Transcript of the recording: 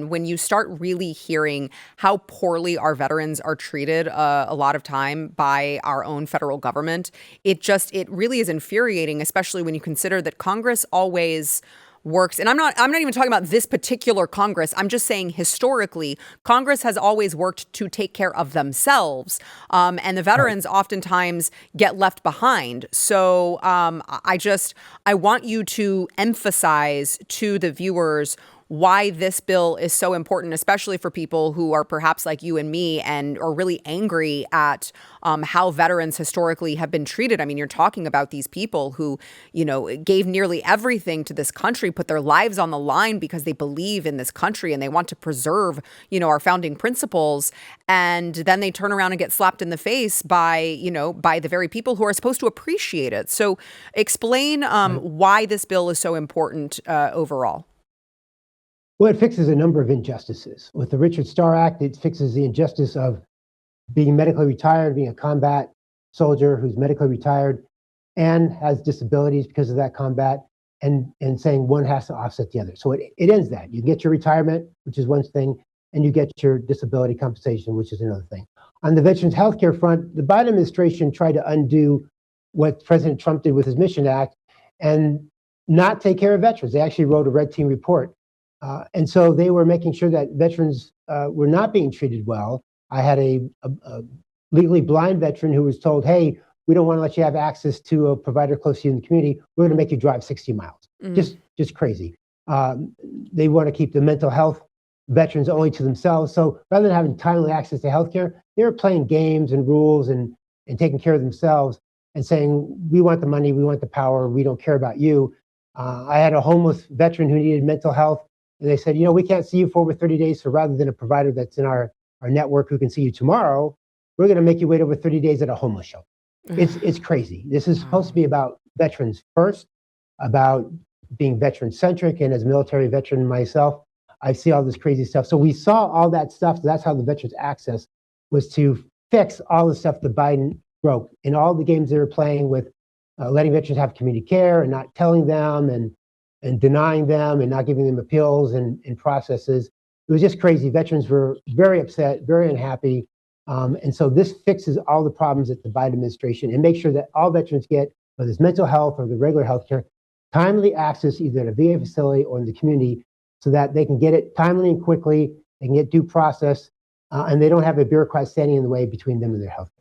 When you start really hearing how poorly our veterans are treated a lot of time by our own federal government, it really is infuriating, especially when you consider that Congress always works. And I'm not even talking about this particular Congress. I'm just saying historically, Congress has always worked to take care of themselves. And the veterans oftentimes get left behind. So I want you to emphasize to the viewers why this bill is so important, especially for people who are perhaps like you and me and are really angry at how veterans historically have been treated. I mean, you're talking about these people who, gave nearly everything to this country, put their lives on the line because they believe in this country and they want to preserve, our founding principles. And then they turn around and get slapped in the face by the very people who are supposed to appreciate it. So explain why this bill is so important overall. Well, it fixes a number of injustices. With the Richard Starr Act, it fixes the injustice of being medically retired, being a combat soldier who's medically retired and has disabilities because of that combat, and saying one has to offset the other. So it ends that. You get your retirement, which is one thing, and you get your disability compensation, which is another thing. On the veterans healthcare front, the Biden administration tried to undo what President Trump did with his Mission Act and not take care of veterans. They actually wrote a red team report. And so they were making sure that veterans were not being treated well. I had a legally blind veteran who was told, hey, we don't want to let you have access to a provider close to you in the community. We're going to make you drive 60 miles. Just crazy. They want to keep the mental health veterans only to themselves. So rather than having timely access to healthcare, they were playing games and rules and taking care of themselves and saying, we want the money, we want the power, we don't care about you. I had a homeless veteran who needed mental health. And they said, we can't see you for over 30 days. So rather than a provider that's in our network who can see you tomorrow, we're going to make you wait over 30 days at a homeless shelter. It's crazy. This is supposed to be about veterans first, about being veteran centric. And as a military veteran myself, I see all this crazy stuff. So we saw all that stuff. So that's how the Veterans Access was to fix all the stuff that Biden broke in all the games they were playing with letting veterans have community care and not telling them and denying them and not giving them appeals and processes. It was just crazy. Veterans were very upset, very unhappy. And so this fixes all the problems at the Biden administration and makes sure that all veterans get, whether it's mental health or the regular health care, timely access either at a VA facility or in the community so that they can get it timely and quickly, they can get due process, and they don't have a bureaucrat standing in the way between them and their health.